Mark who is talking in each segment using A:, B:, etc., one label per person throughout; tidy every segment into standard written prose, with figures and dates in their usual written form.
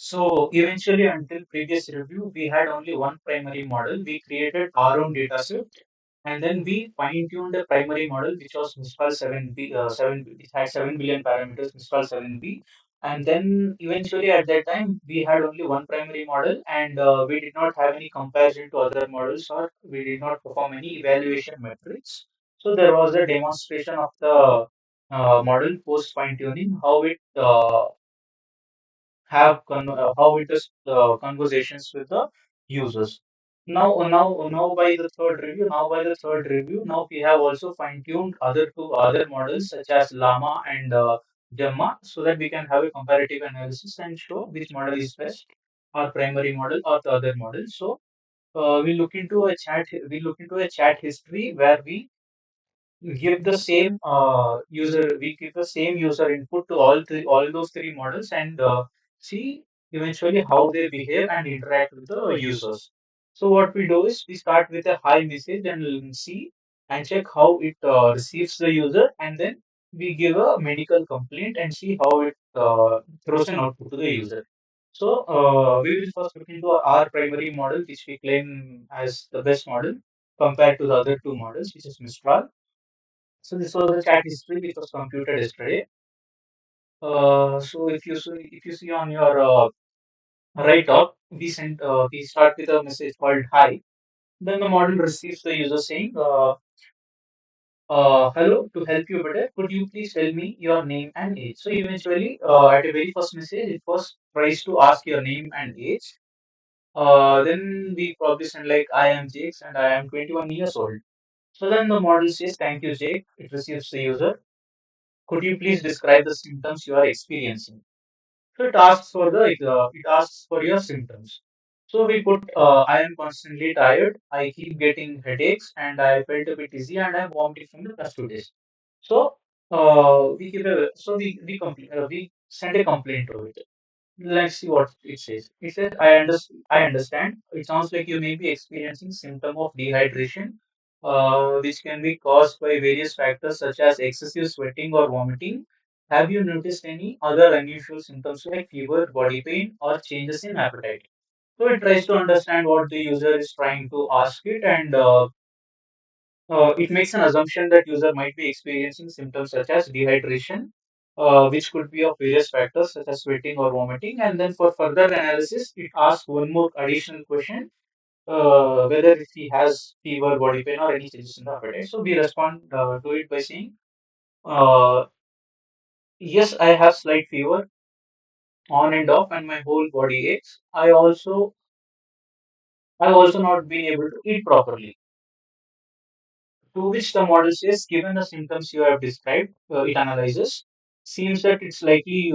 A: So eventually, until previous review, we had only one primary model. We created our own dataset, and then we fine-tuned the primary model, which was Mistral 7B, 7, it had 7 billion parameters, Mistral 7B. And then eventually at that time, we had only one primary model, and we did not have any comparison to other models, or we did not perform any evaluation metrics. So there was a demonstration of the model post fine-tuning, how it how it is conversations with the users. Now by the third review, now we have also fine-tuned other models such as LLaMA and Gemma, so that we can have a comparative analysis and show which model is best, our primary model or the other model. So we look into a chat history where we give the same user input to all those three models, and see eventually how they behave and interact with the users. So what we do is we start with a hi message and see and check how it receives the user, and then we give a medical complaint and see how it throws an output to the user. So we will first look into our primary model, which we claim as the best model compared to the other two models, which is Mistral. So this was the chat history which was computed yesterday. So if you see on your right up, we start with a message called hi. Then the model receives the user saying, hello, to help you better, could you please tell me your name and age? So eventually, at the very first message, it first tries to ask your name and age. Then we probably send like I am Jake and I am 21 years old. So then the model says, thank you, Jake. It receives the user. Could you please describe the symptoms you are experiencing? So it asks for your symptoms. So we put I am constantly tired, I keep getting headaches, and I felt a bit dizzy, and I'm vomiting from the past 2 days. So we send a complaint to it. Let's see what it says. It says, I understand. It sounds like you may be experiencing symptom of dehydration, which can be caused by various factors such as excessive sweating or vomiting. Have you noticed any other unusual symptoms like fever, body pain, or changes in appetite? So it tries to understand what the user is trying to ask it, and it makes an assumption that user might be experiencing symptoms such as dehydration, which could be of various factors such as sweating or vomiting. And then for further analysis, it asks one more additional question, whether if he has fever, body pain, or any changes in the appetite. So we respond to it by saying, uh, yes, I have slight fever on and off, and my whole body aches. I've also not been able to eat properly. To which the model says, given the symptoms you have described, it analyzes, seems that it's likely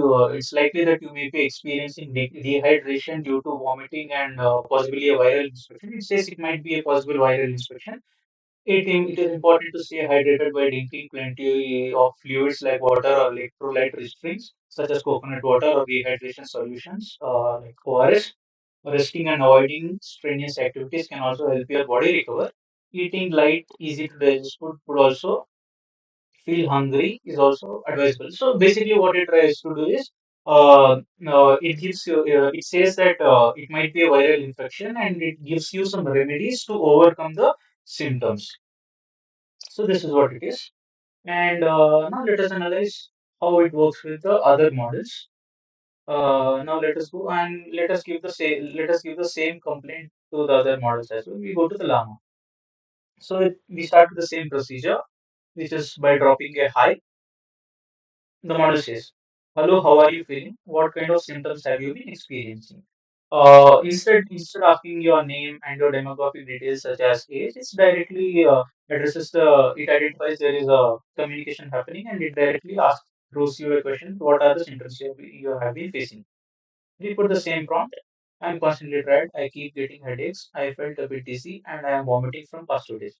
A: that you may be experiencing dehydration due to vomiting and possibly a viral infection. It says it might be a possible viral infection. It is important to stay hydrated by drinking plenty of fluids like water or electrolyte rich drinks, such as coconut water or rehydration solutions like ORS. Resting and avoiding strenuous activities can also help your body recover. Eating light, easy to digest food could also feel hungry is also advisable. So basically, what it tries to do is it says that it might be a viral infection, and it gives you some remedies to overcome the symptoms. So this is what it is. And now let us analyze how it works with the other models. Now let us go and let us give the same complaint to the other models as well. We go to the llama. So we start with the same procedure, which is by dropping a hi. The model says, "Hello, how are you feeling? What kind of symptoms have you been experiencing?" Instead asking your name and your demographic details such as age, it identifies there is a communication happening, and it directly asks throws you a question: What are the symptoms you have been facing? We put the same prompt. I'm constantly tired. I keep getting headaches. I felt a bit dizzy, and I am vomiting from past 2 days.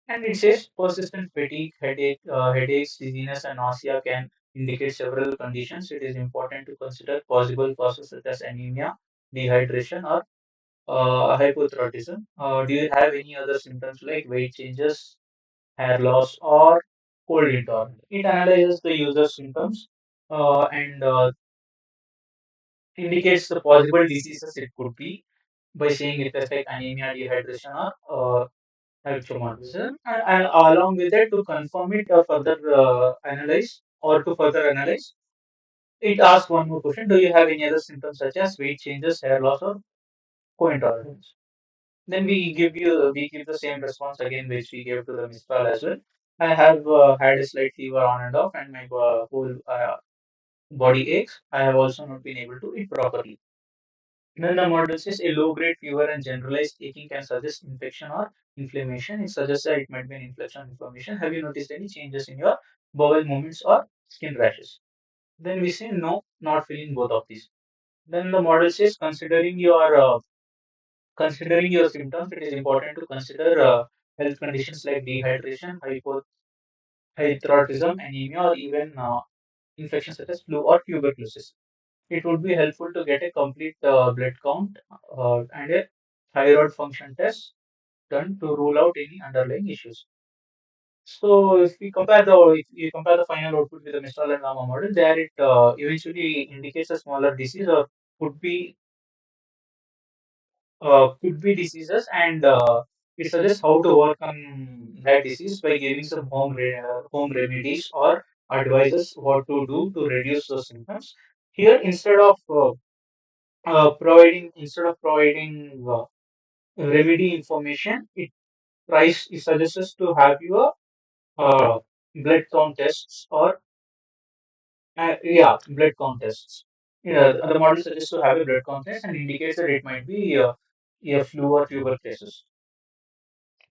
A: And it says persistent fatigue, headaches, dizziness, and nausea can indicate several conditions. It is important to consider possible causes such as anemia, dehydration, or hypothyroidism. Do you have any other symptoms like weight changes, hair loss, or cold intolerance? It analyzes the user's symptoms and indicates the possible diseases it could be by saying it as like anemia, dehydration, or hypothyroidism, and along with it to confirm it or further analyze or to further analyze, it asks one more question: do you have any other symptoms such as weight changes, hair loss, or co-intolerance? Then we give the same response again which we gave to the Mistral as well. I have had a slight fever on and off, and my whole body aches. I have also not been able to eat properly. Then the model says a low-grade fever and generalized aching can suggest infection or inflammation. It suggests that it might be an infection or inflammation. Have you noticed any changes in your bowel movements or skin rashes? Then we say no, not feeling both of these. Then the model says considering your symptoms, it is important to consider health conditions like dehydration, hypothyroidism, anemia, or even infections such as flu or tuberculosis. It would be helpful to get a complete blood count and a thyroid function test done to rule out any underlying issues. So if you compare the final output with the Mistral and LLaMA model, there it eventually indicates a smaller disease or could be could be diseases, and it suggests how to overcome that disease by giving some home remedies or advices what to do to reduce those symptoms. Here, instead of providing remedy information, it suggests us to have your blood count tests or blood count tests. Yeah, the model suggests to have a blood count test and indicates that it might be a flu or tuberculosis.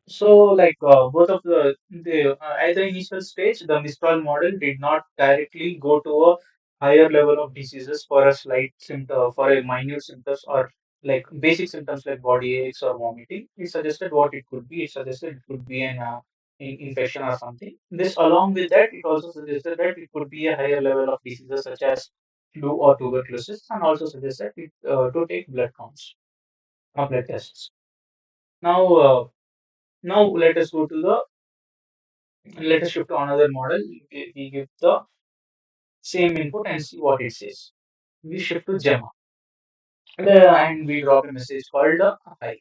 A: So, both of at the initial stage, the Mistral model did not directly go to a higher level of diseases for a slight symptom, for a minute symptoms or like basic symptoms like body aches or vomiting. It suggested what it could be. It suggested it could be an infection or something. This, along with that, it also suggested that it could be a higher level of diseases such as flu or tuberculosis, and also suggested it to take blood counts or blood tests. Now, let us go to the let us shift to another model. We give the same input and see what it says. We shift to Gemma and we drop a message called hi.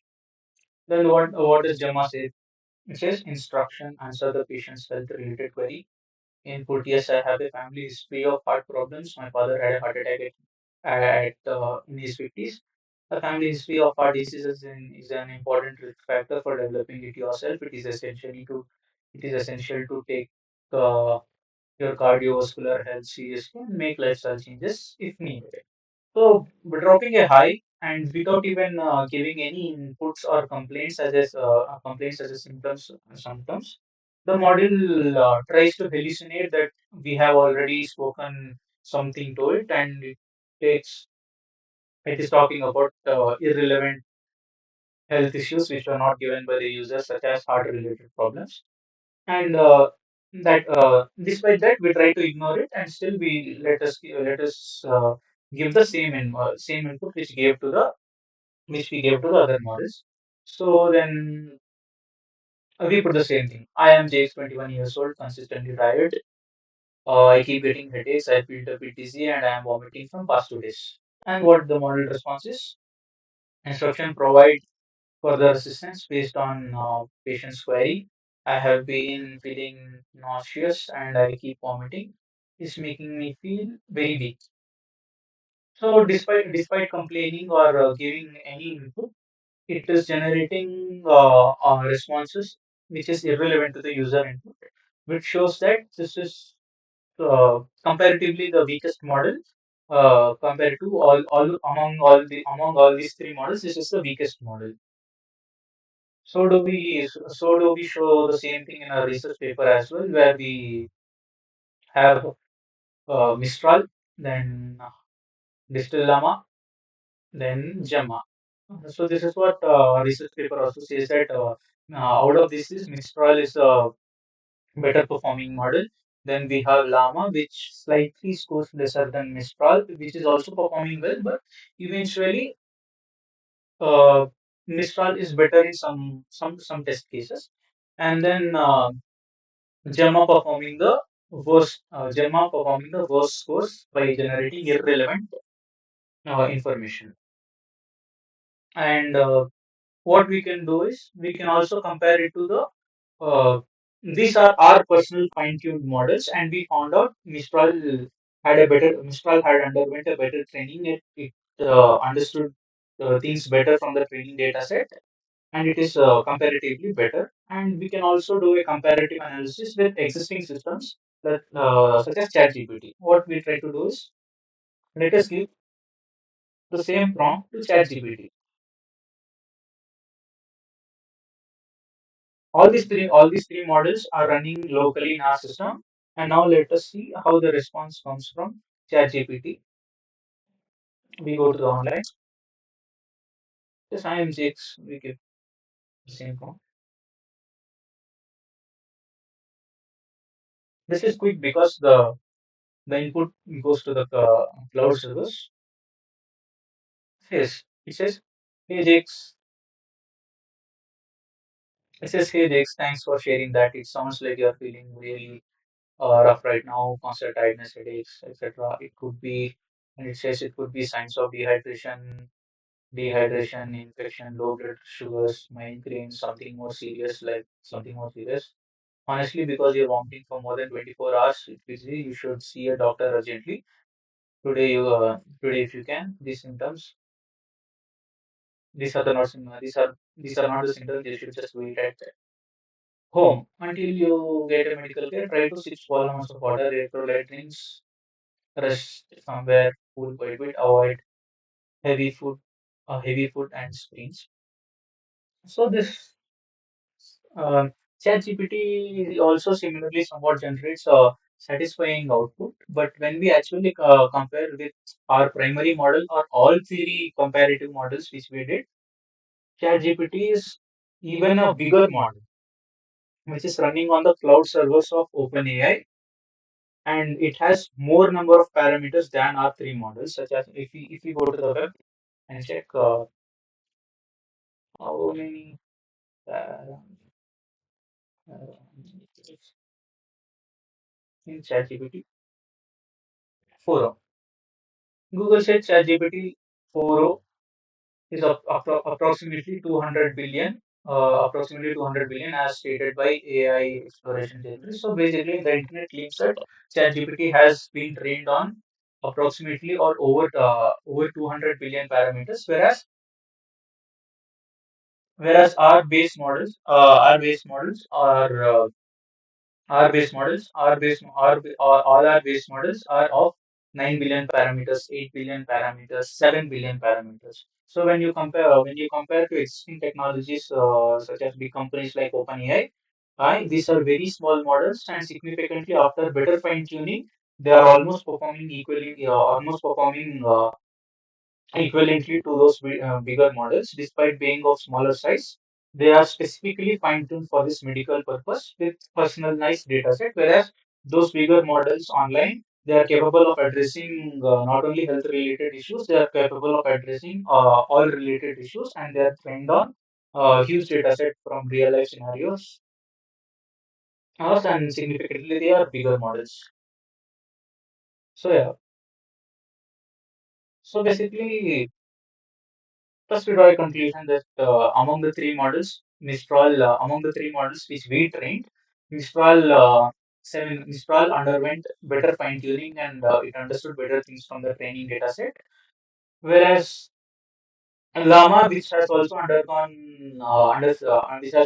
A: Then what does Gemma say? It says instruction, answer the patient's health related query. Input, yes, I have a family history of heart problems. My father had a heart attack in his 50s. A family history of heart diseases is an important risk factor for developing it yourself. It is essential to take uh, your cardiovascular health seriously and make lifestyle changes if needed. So, dropping a high and without even giving any inputs or complaints as a symptoms, the model tries to hallucinate that we have already spoken something to it, and takes it is talking about irrelevant health issues which were not given by the user, such as heart related problems. And that despite that we try to ignore it, and still we let us give the same input which we gave to the other models. So then we put the same thing: I am Jx, 21 years old, consistently tired. I keep getting headaches, I feel a bit dizzy, and I am vomiting from past 2 days. And what the model response is: instruction, provide further assistance based on patient's query. I have been feeling nauseous and I keep vomiting. It's making me feel very weak. So, despite complaining or giving any input, it is generating responses which is irrelevant to the user input, which shows that this is comparatively the weakest model compared to among all these three models. This is the weakest model. So do we show the same thing in our research paper as well, where we have Mistral, then LLaMA, then Gemma. So this is what research paper also says that out of this is Mistral is a better performing model. Then we have Llama, which slightly scores lesser than Mistral, which is also performing well, but eventually uh, Mistral is better in some test cases. And then Gemma performing the worst scores by generating irrelevant information. And what we can do is we can also compare it to the these are our personal fine-tuned models, and we found out Mistral had underwent a better training. It understood things better from the training data set, and it is comparatively better. And we can also do a comparative analysis with existing systems that such as ChatGPT. What we try to do is let us give the same prompt to ChatGPT. All these three models are running locally in our system. And now let us see how the response comes from ChatGPT. We go to the online. Yes, I am Jakes. We give the same prompt. This is quick because the input goes to the cloud service. Yes, it says, "Hey Jakes." It says, "Hey Jakes, thanks for sharing that. It sounds like you're feeling really rough right now, constant tiredness, headaches, etc. It could be, and it says it could be signs of dehydration, infection, low blood sugars, migraine, something more serious. Honestly, because you're vomiting for more than 24 hours, it's busy, you should see a doctor urgently. Today, if you can, these symptoms, these are the not sym- these are not the symptoms. You should just wait at home until you get a medical care. Try to sip small amounts of water, electrolyte drinks, rest somewhere, cool quite a bit, avoid heavy food, heavy food and screens. So this Um, ChatGPT also similarly somewhat generates a satisfying output, but when we actually compare with our primary model or all three comparative models which we did, ChatGPT is even a bigger model, which is running on the cloud servers of OpenAI, and it has more number of parameters than our three models. Such as if we go to the web and check how many uh, in ChatGPT 4. Google said ChatGPT 4 is approximately 200 billion, approximately 200 billion as stated by AI exploration theory. So basically, the internet claims that ChatGPT has been trained on approximately or over 200 billion parameters, whereas our base models are our base models, our base, our, all our base models are of 9 billion parameters, 8 billion parameters, 7 billion parameters. So when you compare to existing technologies such as big companies like OpenAI, these are very small models, and significantly after better fine tuning, they are almost performing equivalently to those bigger models, despite being of smaller size. They are specifically fine-tuned for this medical purpose with personalized dataset, whereas those bigger models online, they are capable of addressing not only health-related issues, they are capable of addressing all related issues, and they are trained on huge dataset from real-life scenarios. And significantly, they are bigger models. So yeah, so basically, thus, we draw a conclusion that among the three models which we trained, Mistral underwent better fine tuning, and it understood better things from the training data set. Whereas LLaMA, which has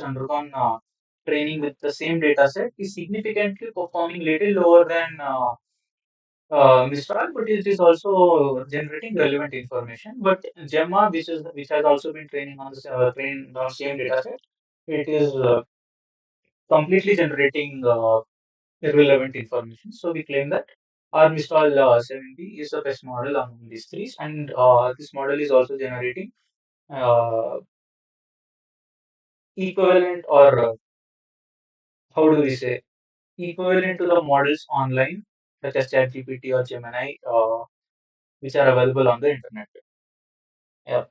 A: undergone training with the same data set, is significantly performing little lower than Mistral, but it is also generating relevant information. But Gemma, which has also been trained on same data set, it is completely generating irrelevant information. So we claim that our Mistral 70 is the best model among these three, and this model is also generating uh, equivalent, or how do we say, equivalent to the models online, such as ChatGPT or Gemini, which are available on the internet. Yeah.